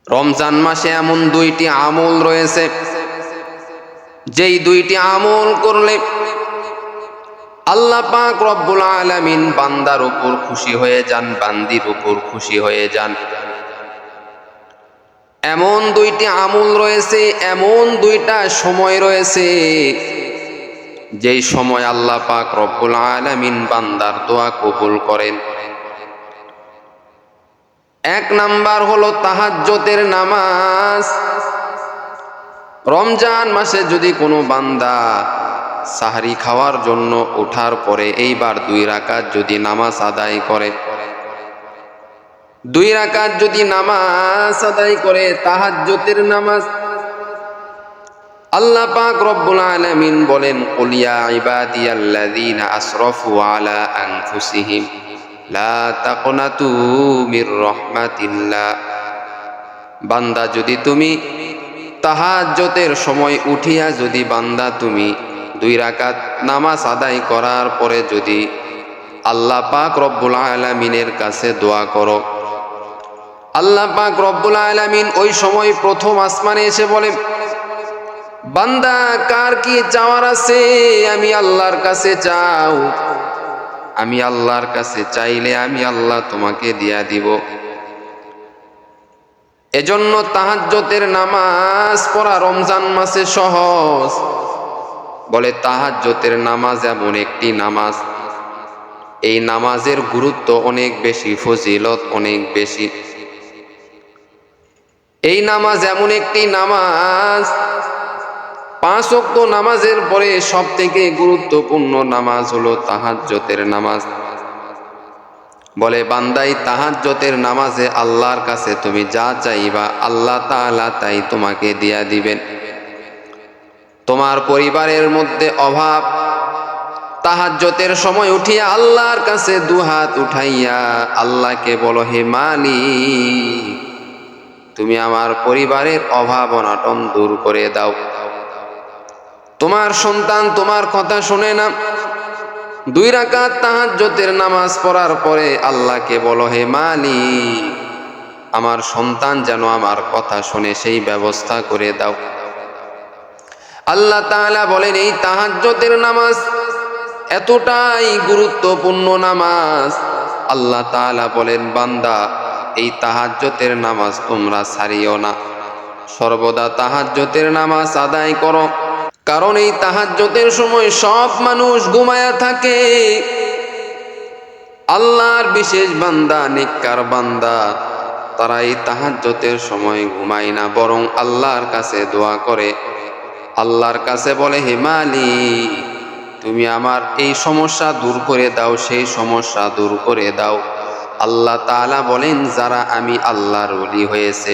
রমজান মাসে এমন দুইটি আমল রয়েছে, যেই দুইটি আমল করলে আল্লাহ পাক রব্বুল আলামিন বান্দার উপর খুশি হয়ে যান, বান্দির উপর খুশি হয়ে যান। এমন দুইটি আমল রয়েছে, এমন দুইটা সময় রয়েছে, যেই সময় আল্লাহ পাক রব্বুল আলামিন বান্দার দোয়া কবুল করেন। এক নাম্বার হলো তাহাজ্জুদের নামাজ। রমজান মাসে যদি কোনো বান্দা সাহরি খাওয়ার জন্য ওঠার পরে এইবার 2 রাকাত যদি নামাজ আদায় করে, 2 রাকাত যদি নামাজ আদায় করে তাহাজ্জুদের নামাজ, আল্লাহ পাক রব্বুল আলামিন বলেন, কুল ইয়া ইবাদিয়াল্লাযীনা আসরাফু আলা আনফুসিহিম লা তাকনাতু মির রাহমাতিল্লাহ। বান্দা যদি তুমি তাহাজ্জুদের সময় উঠিয়া যদি বান্দা তুমি 2 রাকাত নামাজ আদায় করার পরে যদি আল্লাহ পাক রব্বুল আলামিনের কাছে দোয়া করো, আল্লাহ পাক রব্বুল আলামিন ওই সময় প্রথম আসমানে এসে বলে, বান্দা কার কি চাওয়ার আছে আমি আল্লাহর কাছে চাও, আমি আল্লাহর কাছে চাইলে আমি আল্লাহ তোমাকে দিয়া দিব। এজন্য তাহাজ্জুদের নামাজ পড়া রমজান মাসে সহজ। বলে তাহাজ্জুদের নামাজ এমন একটি নামাজ, এই নামাজের গুরুত্ব অনেক বেশি, ফজিলত অনেক বেশি। এই নামাজ এমন একটি নামাজ, 5 ওয়াক্ত নামাজের পরে সবথেকে গুরুত্বপূর্ণ নামাজ হলো তাহাজ্জুদের নামাজ। বলে বান্দাই তাহাজ্জুদের নামাজে আল্লাহর কাছে তুমি যা চাইবা আল্লাহ তাআলা তাই তোমাকে দিয়া দিবেন। তোমার পরিবারের মধ্যে অভাব, তাহাজ্জুদের সময় উঠিয়া আল্লাহর কাছে 2 হাত উঠাইয়া আল্লাহকে বলো, হে মালিক তুমি আমার পরিবারের অভাব অনটন দূর করে দাও। তোমার সন্তান তোমার কথা শোনে না, 2 রাকাত তাহাজ্জুদের নামাজ পড়ার পরে আল্লাহকে বলো, হে মালিক আমার সন্তান যেন আমার কথা শুনে সেই ব্যবস্থা করে দাও। আল্লাহ তাআলা বলেন, এই তাহাজ্জুদের নামাজ এতটাই গুরুত্বপূর্ণ নামাজ, আল্লাহ তাআলা বলেন, বান্দা এই তাহাজ্জুদের নামাজ তোমরা ছাড়িও না, সর্বদা তাহাজ্জুদের নামাজ আদায় করো। কারণ এই তাহাজ্জুদের সময় সব মানুষ ঘুমায়া থাকে। আল্লাহর বিশেষ বান্দা, নেককার বান্দা, তারা এই তাহাজ্জুদের সময় ঘুমায় না, বরং আল্লাহর কাছে দোয়া করে, আল্লাহর কাছে বলে, হে মালিক তুমি আমার এই সমস্যা দূর করে দাও, সেই সমস্যা দূর করে দাও। আল্লাহ তাআলা বলেন, যারা আমি আল্লাহর ওলি হয়েছে,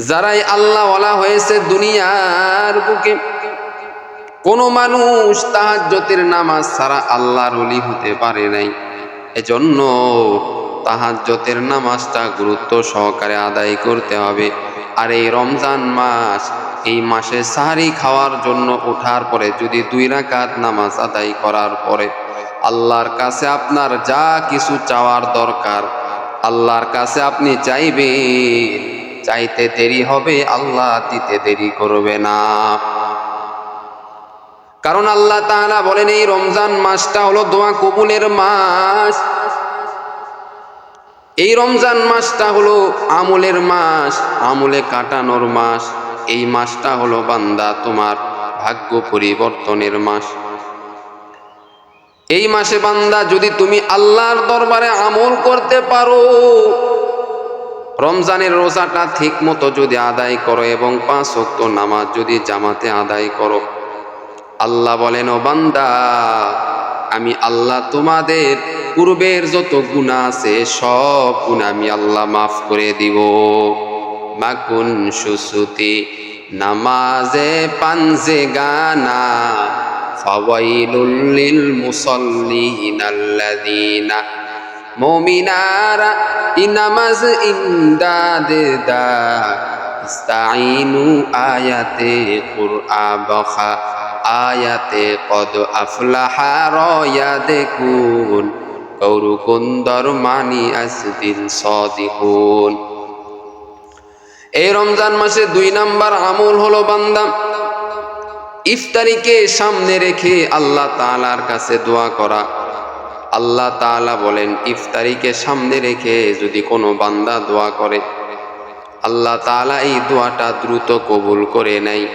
যারাই আল্লাহওয়ালা হয়েছে দুনিয়ার বুকে, কোন মানুষ তাহাজ্জুদের নামাজ ছাড়া আল্লাহর ওলি হতে পারে নাই। এজন্য তাহাজ্জুদের নামাজটা গুরুত্ব সহকারে আদায় করতে হবে। আর এই রমজান মাস, এই মাসে সাহরি খাওয়ার জন্য ওঠার পরে যদি 2 রাকাত নামাজ আদায় করার পরে আল্লাহর কাছে আপনার যা কিছু চাওয়ার দরকার আল্লাহর কাছে আপনি চাইবেন, চাইতে দেরি হবে, আল্লাহ দিতে দেরি করবে না। কারণ আল্লাহ তাআলা বলেন, এই রমজান মাসটা হলো দোয়া কবুলের মাস, এই রমজান মাসটা হলো আমলের মাস, আমলে কাটানোর মাস। এই মাসটা হলো বান্দা তোমার ভাগ্য পরিবর্তনের মাস। এই মাসে বান্দা যদি তুমি আল্লাহর দরবারে আমল করতে পারো, রমজানের রোজাটা ঠিক মতো যদি আদায় করো এবং 5 ওয়াক্ত নামাজ যদি জামাতে আদায় করো, আল্লাহ বলেন, ও বান্দা আমি আল্লাহ তোমাদের পূর্বের যত গুনাহ আছে সব গুনাহ আমি আল্লাহ মাফ করে দিব। মাকুন সুসুতি নামাজে পাঞ্জে গানা ফাওয়াইলুল লিল মুসাল্লিন আল্লাযিনা মুমিনারা ইনামাজ ইমদাদে দা ইস্তাইনু আয়াতে কুরআন বখা আয়াতে কদ আফলাহা রয়াদেকুন কৌরুকুন্দর মানি আসদিন সদিকুন। এই রমজান মাসে 2 নাম্বার আমল হলো বান্দা ইফতারিকে সামনে রেখে আল্লাহ তাআলার কাছে দোয়া করা। আল্লাহ তাআলা বলেন, ইফতারিকে সামনে রেখে যদি কোনো বান্দা দোয়া করে, আল্লাহ তাআলা এই দোয়াটা দ্রুত কবুল করে নেয়।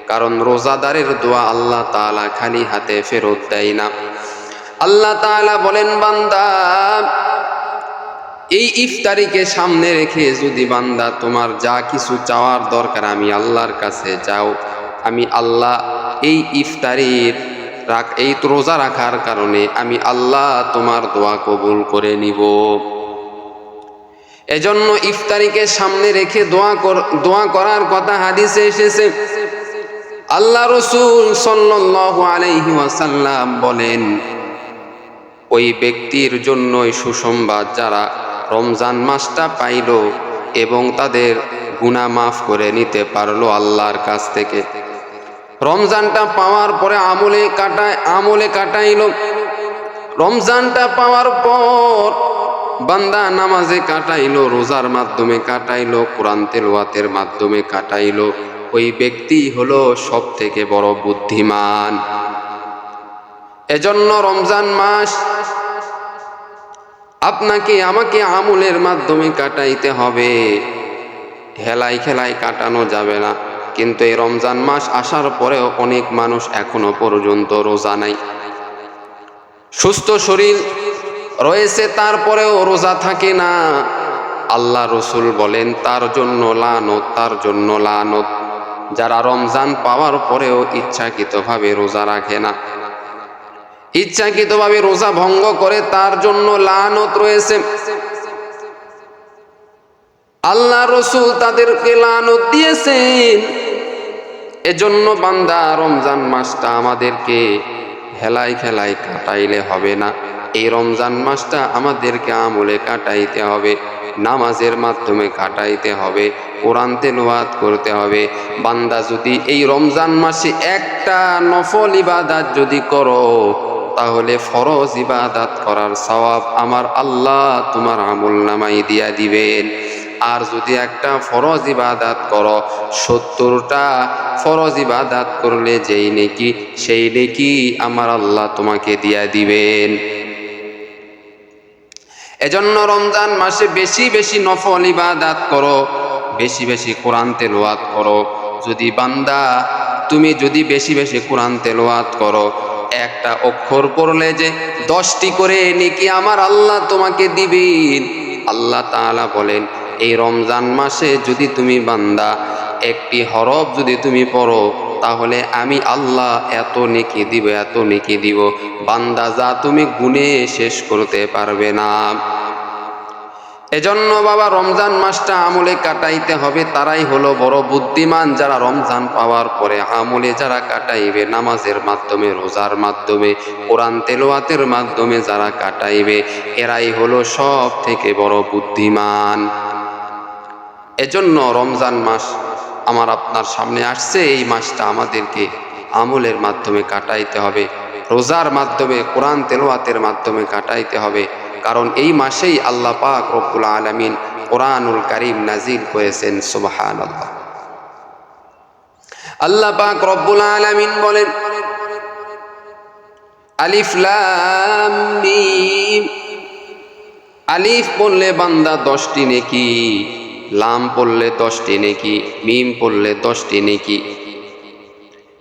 কারণ রোজাদারের দোয়া আল্লাহ তাআলা খালি হাতে ফেরত দেয় না। আল্লাহ তাআলা বলেন, বান্দা এই ইফতারিকে সামনে রেখে যদি বান্দা তোমার যা কিছু চাওয়ার দরকার আমি আল্লাহর কাছে যাও, আমি আল্লাহ এই ইফতারির এই রোজা রাখার কারণে আমি আল্লাহ তোমার দোয়া কবুল করে নিব। এজন্য ইফতারিকে সামনে রেখে দোয়া করার কথা হাদিসে এসেছে। আল্লাহ রাসূল সাল্লাল্লাহু আলাইহি ওয়াসাল্লাম বলেন, ওই ব্যক্তির জন্যই সুসংবাদ যারা রমজান মাসটা পাইল এবং তাদের গুনাহ মাফ করে নিতে পারলো আল্লাহর কাছ থেকে। রমজানটা পাওয়ার পরে আমলে কাটাইল। রমজানটা পাওয়ার পর বান্দা নামাজে কাটাইলো, রোজার মাধ্যমে কাটাইলো, কোরআন তেলাওয়াতের মাধ্যমে কাটাইলো, ওই ব্যক্তি হলো সব থেকে বড় বুদ্ধিমান। এজন্য রমজান মাস আপনাকে আমাকে আমলের মাধ্যমে কাটাইতে হবে, হেলাই খেলাই কাটানো যাবে না। কিন্তু এই রমজান মাস আসার পরেও অনেক মানুষ এখনো পর্যন্ত রোজা নাই, সুস্থ শরীর রয়েছে তারপরেও রোজা থাকে না। আল্লাহ রাসূল বলেন, তার জন্য লানত, তার জন্য লানত। যারা রমজান পাওয়ার পরেও ইচ্ছাকৃতভাবে রোজা রাখে না, ইচ্ছাকৃতভাবে রোজা ভঙ্গ করে, তার জন্য লানত রয়েছে। আল্লাহ রাসূল তাদেরকে লানত দিয়েছেন। এজন্য বান্দা রমজান মাসটা আমাদেরকে হেলাই খেলাই কাটাইলে হবে না। এই রমজান মাসটা আমাদেরকে আমলে কাটাইতে হবে, নামাজের মাধ্যমে কাটাইতে হবে, কোরআন তেলাওয়াত করতে হবে। বান্দা যদি এই রমজান মাসে একটা নফল ইবাদত যদি করো, তাহলে ফরজ ইবাদত করার সওয়াব আমার আল্লাহ তোমার আমলনামায় দিয়া দিবেন। আর যদি একটা ফরজ ইবাদত করো, 70টা ফরজ ইবাদত করলে যেই নেকি সেই নেকি আমার আল্লাহ তোমাকে দিয়া দিবেন। এজন্য রমজান মাসে বেশি বেশি নফল ইবাদত করো, বেশি বেশি কোরআন তেলাওয়াত করো। যদি বান্দা তুমি যদি বেশি বেশি কোরআন তেলাওয়াত করো, একটা অক্ষর পড়লে যে 10টি করে নেকি আমার আল্লাহ তোমাকে দিবেন। আল্লাহ তাআলা বলেন, এই রমজান মাসে যদি তুমি বান্দা একটি হরফ যদি তুমি পড়ো, তাহলে আমি আল্লাহ এত নেকি দিব, এত নেকি দিব, বান্দা যা তুমি গুণে শেষ করতে পারবে না। এজন্য বাবা রমজান মাসটা আমলে কাটাইতে হবে। তারাই হলো বড় বুদ্ধিমান, যারা রমজান পাওয়ার পরে আমলে যারা কাটাইবে, নামাজের মাধ্যমে, রোজার মাধ্যমে, কোরআন তেলাওয়াতের মাধ্যমে যারা কাটাইবে, এরাই হলো সব থেকে বড় বুদ্ধিমান। এজন্য রমজান মাস আমার আপনার সামনে আসছে, এই মাসটা আমাদেরকে আমলের মাধ্যমে কাটাইতে হবে, রোজার মাধ্যমে, কোরআন তেলাওয়াতের মাধ্যমে কাটাইতে হবে। কারণ এই মাসেই আল্লাহ পাক রব্বুল আলামিন কোরআনুল কারীম নাজিল করেছেন। সুবহানাল্লাহ। আল্লাহ পাক রব্বুল আলামিন বলেন, আলিফ লাম মিম। আলিফ পড়লে বান্দা 10টি নেকি, লাম পড়লে 10টি নেকি, মিম পড়লে 10টি নেকি।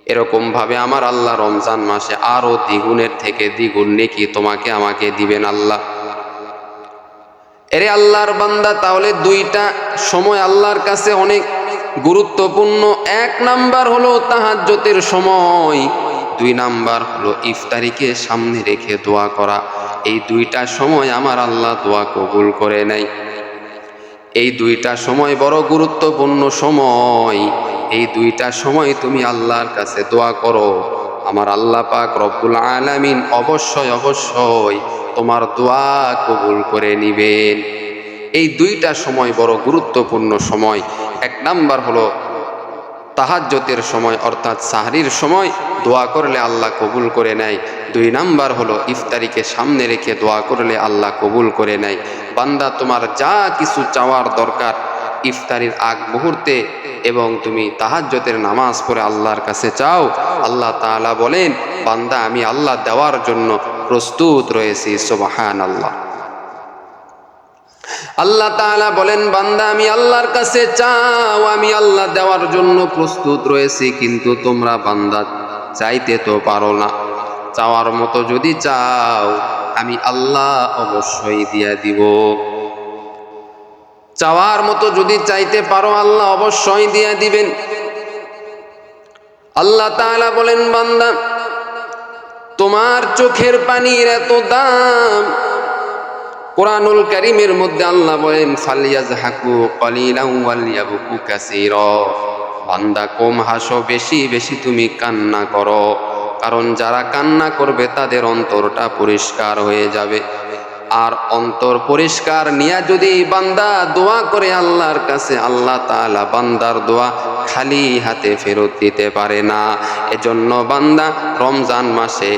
এরকম ভাবে আমার আল্লাহ রমজান মাসে আরো দ্বিগুণের থেকে দ্বিগুণ নেকি তোমাকে আমাকে দিবেন আল্লাহ। এরে আল্লাহর বান্দা, তাহলে 2টা সময় আল্লাহর কাছে অনেক গুরুত্বপূর্ণ। 1 নাম্বার হলো তাহাজ্জুদের সময়, 2 নাম্বার হলো ইফতারিকে সামনে রেখে দোয়া করা। এই 2টা সময় আমার আল্লাহ দোয়া কবুল করে নেয়। এই 2টা সময় বড় গুরুত্বপূর্ণ সময়। এই 2টা সময় তুমি আল্লাহর কাছে দোয়া করো, আমার আল্লাহ পাক রব্বুল আলামিন অবশ্যই অবশ্যই তোমার দোয়া কবুল করে নিবেন। এই 2টা সময় বড় গুরুত্বপূর্ণ সময়। 1 নাম্বার হলো তাহাজ্জুদের সময়, অর্থাৎ সাহরির সময় দোয়া করলে আল্লাহ কবুল করে নেয়। 2 নাম্বার হলো ইফতারিকে সামনে রেখে দোয়া করলে আল্লাহ কবুল করে নেয়। বান্দা তোমার যা কিছু চাওয়ার দরকার ইফতারির আগ মুহূর্তে এবং তুমি তাহাজ্জুদের নামাজ পড়ে আল্লাহর কাছে চাও, আল্লাহ তাআলা বলেন, বান্দা আমি আল্লাহ দেওয়ার জন্য প্রস্তুত রয়েছি। সুবহানাল্লাহ। আল্লাহ তাআলা বলেন, বান্দা আমি আল্লাহর কাছে চাও, আমি আল্লাহ দেওয়ার জন্য প্রস্তুত রয়েছি, কিন্তু তোমরা বান্দা চাইতে তো পারো না। চাওয়ার মতো যদি চাও আমি আল্লাহ অবশ্যই দিয়া দিব। চাওয়ার মতো যদি চাইতে পারো আল্লাহ অবশ্যই দিয়া দিবেন। আল্লাহ তাআলা বলেন, বান্দা তোমার চোখের পানির এত দাম। কোরআনুল কারীমের মধ্যে আল্লাহ বলেন, ফালিয়াজহাকু কালিলান ওয়ালিয়াবকু কাসীরা। বান্দা কম হাসো, বেশি বেশি তুমি কান্না করো, কারণ যারা কান্না করবে তাদের অন্তরটা পরিষ্কার হয়ে যাবে। আর অন্তর পরিষ্কার নিয়ে যদি বান্দা দোয়া করে আল্লাহর কাছে, আল্লাহ তাআলা বান্দার দোয়া খালি হাতে ফেরত দিতে পারে না। এজন্য বান্দা রমজান মাসে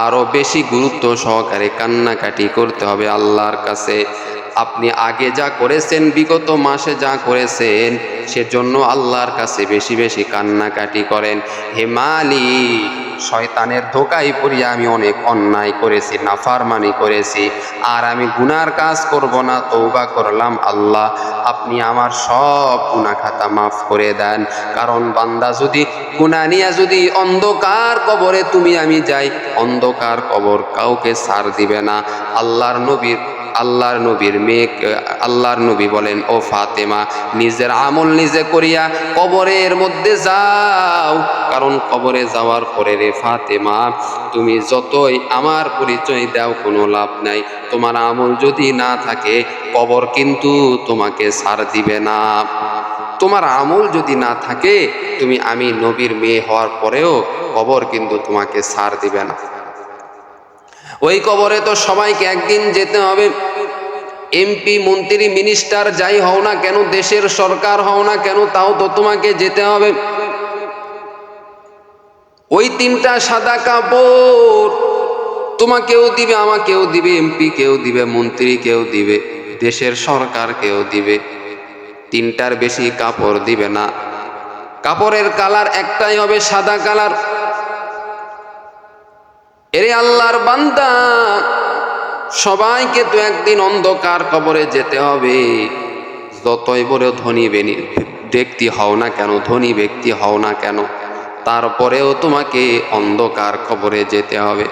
আরো বেশি গুরুত্ব সহকারে কান্নাকাটি করতে হবে আল্লাহর কাছে। আপনি আগে যা করেছেন, বিগত মাসে যা করেছেন, সেজন্য আল্লাহর কাছে বেশি বেশি কান্নাকাটি করেন। হে মালিক, শয়তানের ধোকায় পড়িয়া আমি অনেক অন্যায় করেছি, নাফরমানি করেছি, আর আমি গুনার কাজ করব না, তওবা করলাম। আল্লাহ আপনি আমার সব গুনাহ খাতা মাফ করে দেন। কারণ বান্দা যদি গুনাহ নিয়ে যদি অন্ধকার কবরে তুমি আমি যাই, অন্ধকার কবর কাউকে ছাড় দিবে না। আল্লাহর নবীর মেয়ে, আল্লাহর নবী বলেন, ও ফাতেমা, নিজের আমল নিজে করিয়া কবরের মধ্যে যাও, কারণ কবরে যাওয়ার পরে রে ফাতেমা, তুমি যতই আমার পরিচয় দাও কোনো লাভ নাই। তোমার আমল যদি না থাকে, কবর কিন্তু তোমাকে ছাড় দিবে না। তোমার আমল যদি না থাকে, তুমি আমি নবীর মেয়ে হওয়ার পরেও কবর কিন্তু তোমাকে ছাড় দিবে না। ওই কবরে তো সবাইকে একদিন যেতে হবে। এমপি, মন্ত্রী, মিনিস্টার যাই হও না কেন, দেশের সরকার হও না কেন, তাও তো তোমাকে যেতে হবে। ওই তিনটা সাদা কাপড় তোমাকেও দিবে, আমাকেও দিবে, এমপি কেউ দিবে, মন্ত্রী কেউ দিবে, দেশের সরকার কেউ দিবে। তিনটার বেশি কাপড় দিবে না। কাপড়ের কালার একটাই হবে, সাদা কালার। এরে আল্লাহর বান্দা, সবাইকে তো একদিন অন্ধকার কবরে যেতে হবে। যতই বড় ধনী ব্যক্তি হও না কেন, ধনী ব্যক্তি হও না কেন, তারপরেও তোমাকে অন্ধকার কবরে যেতে হবে।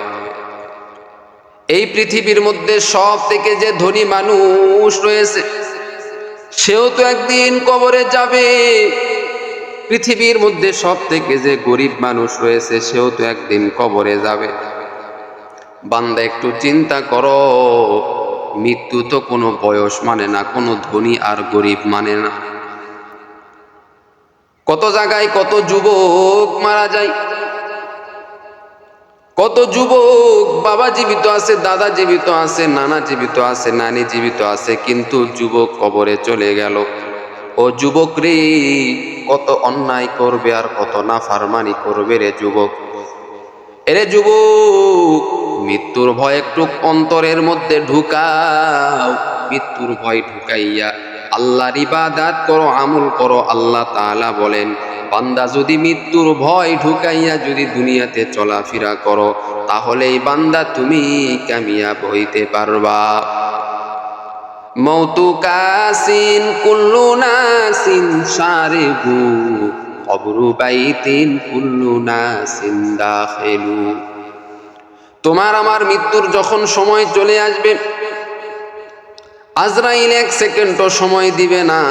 এই পৃথিবীর মধ্যে সব থেকে যে ধনী মানুষ রয়েছে, সেও তো একদিন কবরে যাবে। পৃথিবীর মধ্যে সব থেকে যে গরিব মানুষ রয়েছে, সেও তো একদিন কবরে যাবে। বান্দা একটু চিন্তা করো, মৃত্যু তো কোনো বয়স মানে না, কোনো ধনী আর গরিব মানে না। কত জায়গায় কত যুবক মারা যায়, কত যুবক বাবা জীবিত আছে, দাদা জীবিত আছে, নানা জীবিত আছে, নানি জীবিত আছে, কিন্তু যুবক কবরে চলে গেল। ও যুবক রে, কত অন্যায় করবে আর কত নাফরমানি করবে রে যুবক। এরে যুবক, মৃত্যুর ভয় একটু অন্তরের মধ্যে ঢুকাও। মৃত্যুর ভয় ঢুকাইয়া আল্লাহর ইবাদত করো, আমল করো। আল্লাহ তাআলা বলেন, বান্দা যদি মৃত্যুর ভয় ঢুকাইয়া যদি দুনিয়াতে চলাফেরা করো, তাহলেই বান্দা তুমি কামিয়াব হইতে পারবা। মৌতু কাসিন কুল্লু নাসিন শারিবু, কবরু বাইতিন কুল্লু নাসিন দাখিলু। তোমার আমার মৃত্যুর যখন সময় চলে আসবে, আজরাইল 1 সেকেন্ডও সময় দিবে না।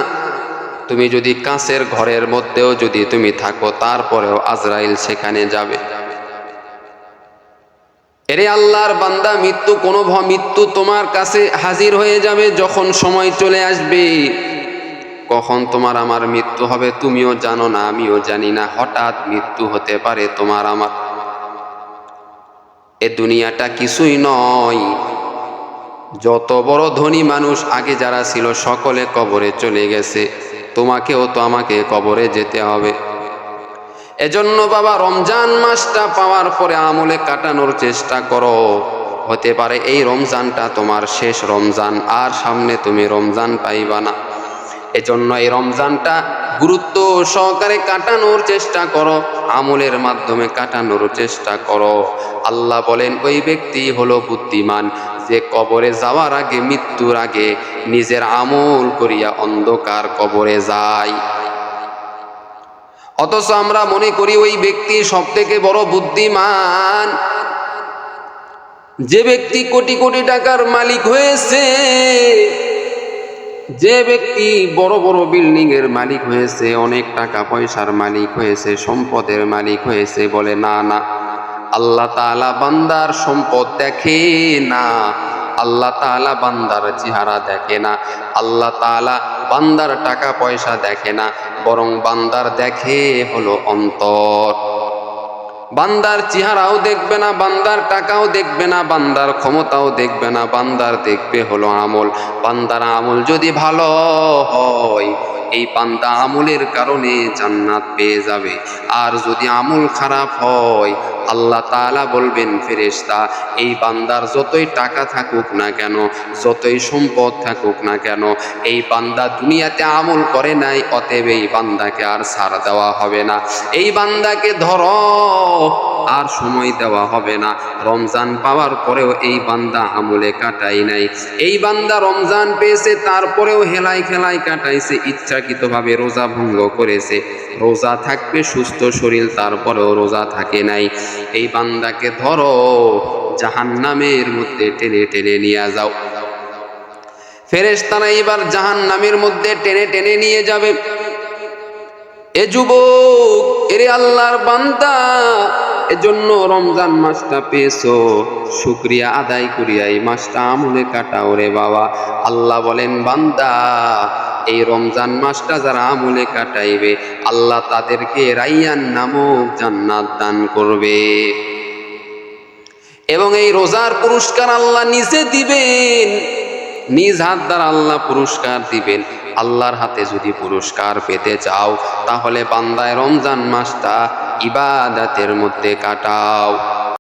তুমি যদি কাঁচের ঘরের মধ্যেও যদি তুমি থাকো, তারপরেও আজরাইল সেখানে যাবে। এরে আল্লাহর বান্দা, মৃত্যু তোমার কাছে হাজির হয়ে যাবে যখন সময় চলে আসবে। কখন তোমার আমার মৃত্যু হবে তুমিও জানো না, আমিও জানি না। হঠাৎ মৃত্যু হতে পারে তোমার আমার। এ দুনিয়াটা কিছুই নয়। যত বড় ধনী মানুষ আগে যারা ছিল, সকলে কবরে চলে গেছে। তোমাকেও তো আমাকে কবরে যেতে হবে। এজন্য বাবা, রমজান মাসটা পাওয়ার পরে আমলে কাটানোর চেষ্টা করো। হতে পারে এই রমজানটা তোমার শেষ রমজান, আর সামনে তুমি রমজান পাইবা না। এজন্য এই রমজানটা গুরুত্ব সহকারে কাটানোর চেষ্টা করো, আমলের মাধ্যমে কাটানোর চেষ্টা করো। আল্লাহ বলেন ওই ব্যক্তি হলো বুদ্ধিমান যে কবরে যাওয়ার আগে, মৃত্যুর আগে নিজের আমল করিয়া অন্ধকার কবরে যায়। অথচ আমরা মনে করি ওই ব্যক্তি সব থেকে বড় বুদ্ধিমান, যে ব্যক্তি কোটি কোটি টাকার মালিক হয়েছে, যে ব্যক্তি বড় বড় বিল্ডিং এর মালিক হয়েছে, অনেক টাকা পয়সার মালিক হয়েছে, সম্পদের মালিক হয়েছে, বলে না না, আল্লাহ তাআলা বান্দার সম্পদ দেখে না, আল্লাহ তাআলা বান্দার চেহারা দেখে না, আল্লাহ তাআলা বান্দার টাকা পয়সা দেখে না, বরং বান্দার দেখে হলো অন্তর। বান্দার চেহারাও দেখবে না, বান্দার টাকাও দেখবে না, বান্দার ক্ষমতাও দেখবে না, বান্দার দেখবে হলো আমল। বান্দার আমল যদি ভালো হয়, এই বান্দা আমলের কারণে জান্নাত পেয়ে যাবে। আর যদি আমল খারাপ হয়, আল্লাহ তাআলা বলবেন ফেরেশতা, এই বান্দার যতই টাকা থাকুক না কেন, যতই সম্পদ থাকুক না কেন, এই বান্দা দুনিয়াতে আমল করে নাই, অতএব এই বান্দাকে আর ছাড় দেওয়া হবে না, এই বান্দাকে ধরো, আর সময় দেওয়া হবে না। রমজান পাওয়ার পরেও এই বান্দা আমলে কাটাই নাই, এই বান্দা রমজান পেয়েছে তারপরেও হেলাই খেলাই কাটাইছে, ইচ্ছাকৃতভাবে রোজা ভঙ্গ করেছে, রোজা থাকবে সুস্থ শরীর, তারপরেও রোজা থাকে নাই, এই বান্দাকে ধরো, জাহান্নামের মধ্যে টেনে টেনে নিয়ে যাও। ফেরেশতারা এবার জাহান্নামের মধ্যে টেনে টেনে নিয়ে যাবে। এ যুবক, এরে আল্লাহর বান্দা, এজন্য রমজান মাসটা পেয়েছো, শুকরিয়া আদায় করিয়া এই মাসটা আমলে কাটাও রে বাবা। আল্লাহ বলেন বান্দা, এই রমজান মাসটা যারা আমলে কাটাইবে, আল্লাহ তাদেরকে রাইয়ান নামক জান্নাত দান করবে, এবং এই রোজার পুরস্কার আল্লাহ নিজে দিবেন, নিজ হাত দ্বারা আল্লাহ পুরস্কার দিবেন। আল্লাহর হাতে যদি পুরস্কার পেতে চাও, তাহলে বান্দায় রমজান মাসটা ইবাদতের মধ্যে কাটাও।